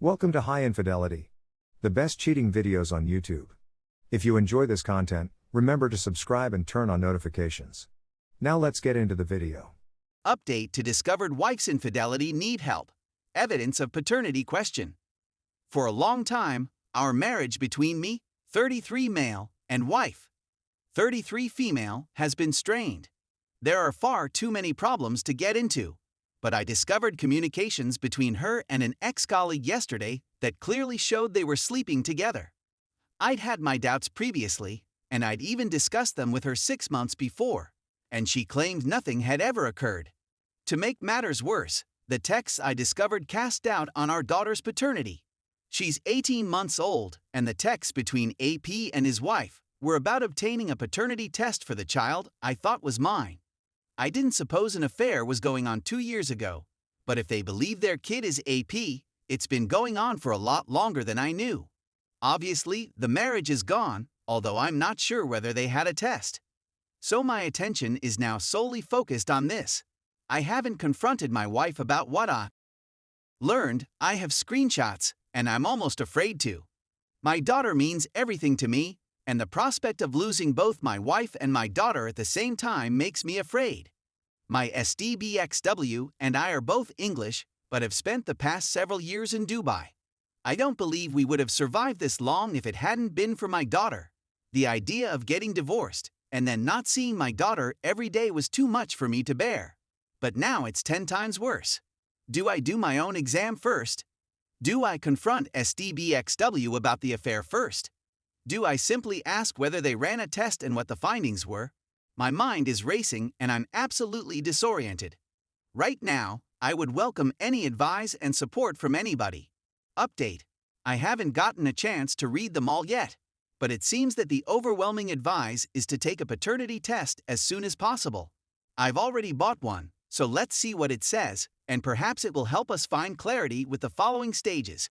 Welcome to High Infidelity, the best cheating videos on YouTube. If you enjoy this content, remember to subscribe and turn on notifications. Now let's get into the video. Update to discovered wife's infidelity need help. Evidence of paternity question. For a long time, our marriage between me, 33 male, and wife, 33 female, has been strained. There are far too many problems to get into. But I discovered communications between her and an ex-colleague yesterday that clearly showed they were sleeping together. I'd had my doubts previously, and I'd even discussed them with her 6 months before, and she claimed nothing had ever occurred. To make matters worse, the texts I discovered cast doubt on our daughter's paternity. She's 18 months old, and the texts between AP and his wife were about obtaining a paternity test for the child I thought was mine. I didn't suppose an affair was going on 2 years ago, but if they believe their kid is AP, it's been going on for a lot longer than I knew. Obviously, the marriage is gone, although I'm not sure whether they had a test. So my attention is now solely focused on this. I haven't confronted my wife about what I learned. I have screenshots, and I'm almost afraid to. My daughter means everything to me, and the prospect of losing both my wife and my daughter at the same time makes me afraid. My SDBXW and I are both English, but have spent the past several years in Dubai. I don't believe we would have survived this long if it hadn't been for my daughter. The idea of getting divorced and then not seeing my daughter every day was too much for me to bear. But now it's 10 times worse. Do I do my own exam first? Do I confront SDBXW about the affair first? Do I simply ask whether they ran a test and what the findings were? My mind is racing and I'm absolutely disoriented. Right now, I would welcome any advice and support from anybody. Update: I haven't gotten a chance to read them all yet, but it seems that the overwhelming advice is to take a paternity test as soon as possible. I've already bought one, so let's see what it says, and perhaps it will help us find clarity with the following stages.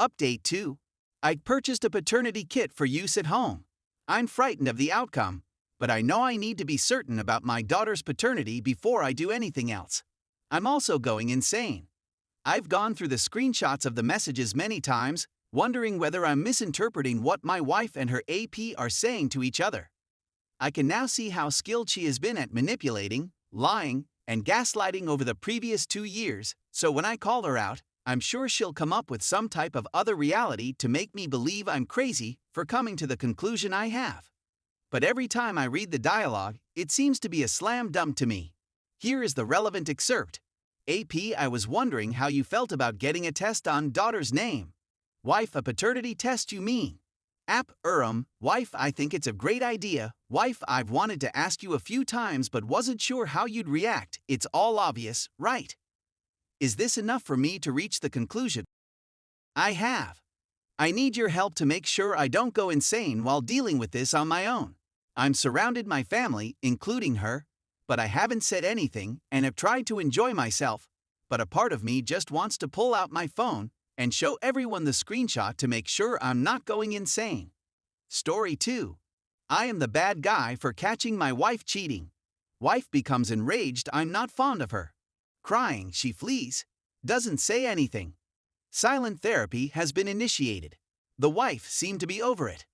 Update 2. I purchased a paternity kit for use at home. I'm frightened of the outcome, but I know I need to be certain about my daughter's paternity before I do anything else. I'm also going insane. I've gone through the screenshots of the messages many times, wondering whether I'm misinterpreting what my wife and her AP are saying to each other. I can now see how skilled she has been at manipulating, lying, and gaslighting over the previous 2 years, so when I call her out, I'm sure she'll come up with some type of other reality to make me believe I'm crazy for coming to the conclusion I have. But every time I read the dialogue, it seems to be a slam dunk to me. Here is the relevant excerpt. AP: I was wondering how you felt about getting a test on daughter's name. Wife: a paternity test you mean? App: wife: I think it's a great idea. Wife: I've wanted to ask you a few times but wasn't sure how you'd react. It's all obvious, right? Is this enough for me to reach the conclusion I have? I need your help to make sure I don't go insane while dealing with this on my own. I'm surrounded my family, including her, but I haven't said anything and have tried to enjoy myself, but a part of me just wants to pull out my phone and show everyone the screenshot to make sure I'm not going insane. Story 2. I am the bad guy for catching my wife cheating. Wife becomes enraged I'm not fond of her. Crying, she flees. Doesn't say anything. Silent therapy has been initiated. The wife seemed to be over it.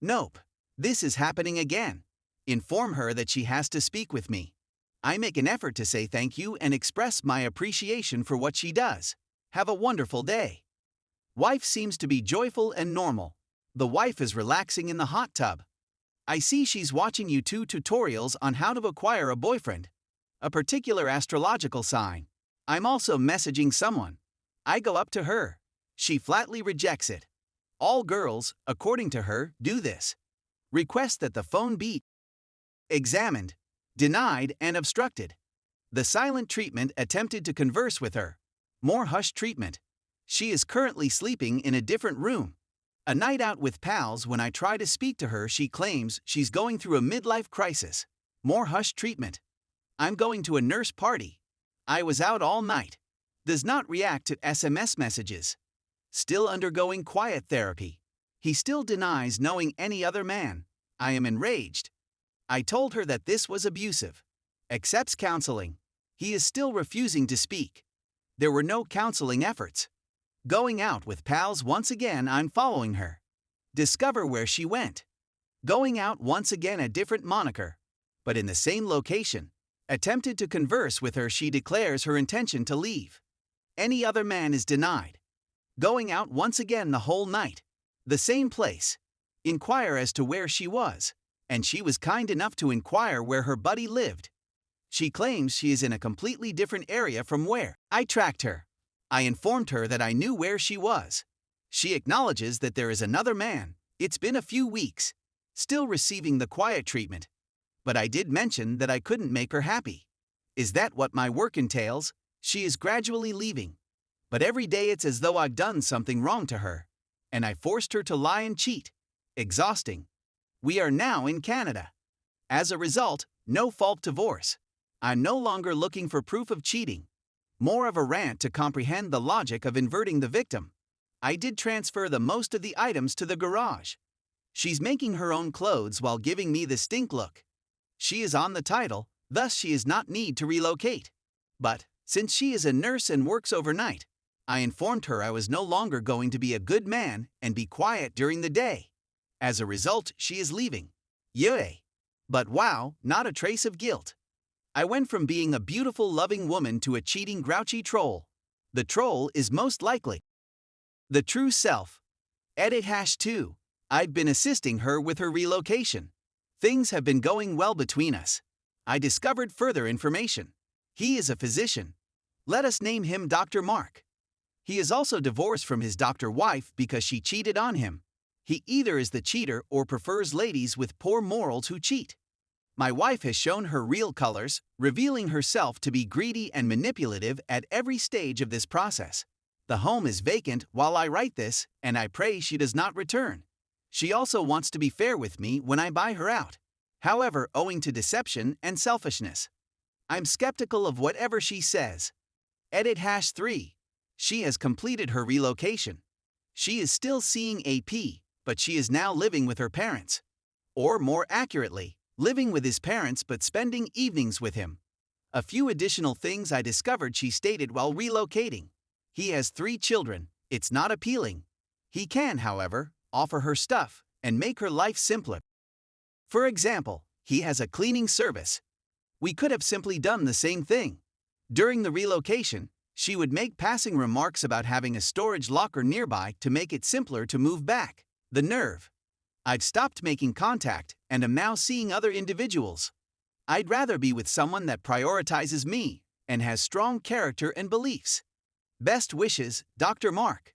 Nope. This is happening again. Inform her that she has to speak with me. I make an effort to say thank you and express my appreciation for what she does. Have a wonderful day. Wife seems to be joyful and normal. The wife is relaxing in the hot tub. I see she's watching YouTube tutorials on how to acquire a boyfriend. A particular astrological sign. I'm also messaging someone. I go up to her. She flatly rejects it. All girls, according to her, do this. Request that the phone be examined, denied, and obstructed. The silent treatment attempted to converse with her. More hush treatment. She is currently sleeping in a different room. A night out with pals. When I try to speak to her, she claims she's going through a midlife crisis. More hush treatment. I'm going to a nurse party. I was out all night. Does not react to SMS messages. Still undergoing quiet therapy. He still denies knowing any other man. I am enraged. I told her that this was abusive. Accepts counseling. He is still refusing to speak. There were no counseling efforts. Going out with pals once again, I'm following her. Discover where she went. Going out once again, a different moniker, but in the same location. Attempted to converse with her, she declares her intention to leave. Any other man is denied. Going out once again the whole night. The same place. Inquire as to where she was, and she was kind enough to inquire where her buddy lived. She claims she is in a completely different area from where I tracked her. I informed her that I knew where she was. She acknowledges that there is another man. It's been a few weeks. Still receiving the quiet treatment. But I did mention that I couldn't make her happy. Is that what my work entails? She is gradually leaving. But every day it's as though I've done something wrong to her. And I forced her to lie and cheat. Exhausting. We are now in Canada. As a result, no fault divorce. I'm no longer looking for proof of cheating. More of a rant to comprehend the logic of inverting the victim. I did transfer the most of the items to the garage. She's making her own clothes while giving me the stink look. She is on the title, thus she is not need to relocate. But, since she is a nurse and works overnight, I informed her I was no longer going to be a good man and be quiet during the day. As a result, she is leaving. Yay! But wow, not a trace of guilt. I went from being a beautiful, loving woman to a cheating, grouchy troll. The troll is most likely the true self. Edit #2. I've been assisting her with her relocation. Things have been going well between us. I discovered further information. He is a physician. Let us name him Dr. Mark. He is also divorced from his doctor wife because she cheated on him. He either is the cheater or prefers ladies with poor morals who cheat. My wife has shown her real colors, revealing herself to be greedy and manipulative at every stage of this process. The home is vacant while I write this, and I pray she does not return. She also wants to be fair with me when I buy her out. However, owing to deception and selfishness, I'm skeptical of whatever she says. Edit #3. She has completed her relocation. She is still seeing AP, but she is now living with her parents. Or more accurately, living with his parents but spending evenings with him. A few additional things I discovered she stated while relocating. He has 3 children. It's not appealing. He can, however, offer her stuff and make her life simpler. For example, he has a cleaning service. We could have simply done the same thing. During the relocation, she would make passing remarks about having a storage locker nearby to make it simpler to move back. The nerve. I've stopped making contact and am now seeing other individuals. I'd rather be with someone that prioritizes me and has strong character and beliefs. Best wishes, Dr. Mark.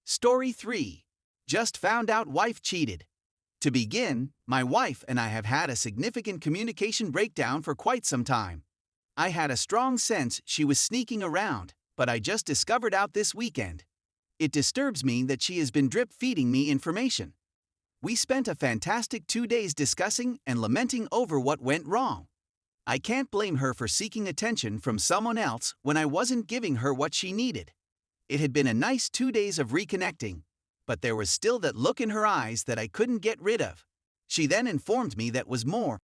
Story 3. Just found out wife cheated. To begin, my wife and I have had a significant communication breakdown for quite some time. I had a strong sense she was sneaking around, but I just discovered out this weekend. It disturbs me that she has been drip-feeding me information. We spent a fantastic 2 days discussing and lamenting over what went wrong. I can't blame her for seeking attention from someone else when I wasn't giving her what she needed. It had been a nice 2 days of reconnecting, but there was still that look in her eyes that I couldn't get rid of. She then informed me that was more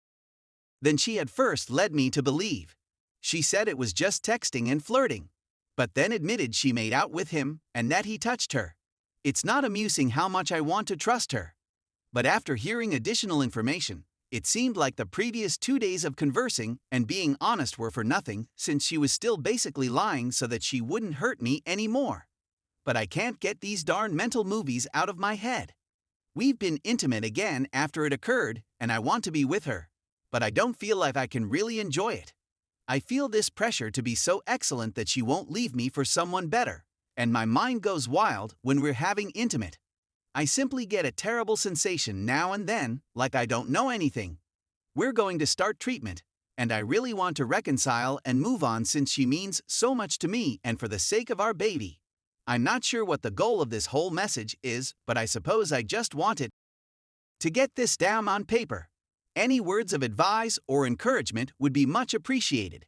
than she had first led me to believe. She said it was just texting and flirting, but then admitted she made out with him and that he touched her. It's not amusing how much I want to trust her. But after hearing additional information, it seemed like the previous 2 days of conversing and being honest were for nothing, since she was still basically lying so that she wouldn't hurt me anymore. But I can't get these darn mental movies out of my head. We've been intimate again after it occurred, and I want to be with her, but I don't feel like I can really enjoy it. I feel this pressure to be so excellent that she won't leave me for someone better, and my mind goes wild when we're having intimate. I simply get a terrible sensation now and then, like I don't know anything. We're going to start treatment, and I really want to reconcile and move on since she means so much to me and for the sake of our baby. I'm not sure what the goal of this whole message is, but I suppose I just wanted to get this down on paper. Any words of advice or encouragement would be much appreciated.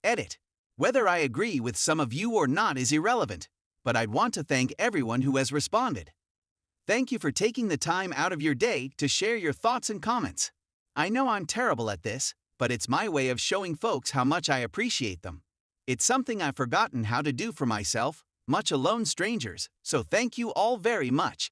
Edit. Whether I agree with some of you or not is irrelevant, but I'd want to thank everyone who has responded. Thank you for taking the time out of your day to share your thoughts and comments. I know I'm terrible at this, but it's my way of showing folks how much I appreciate them. It's something I've forgotten how to do for myself, much alone strangers, so thank you all very much.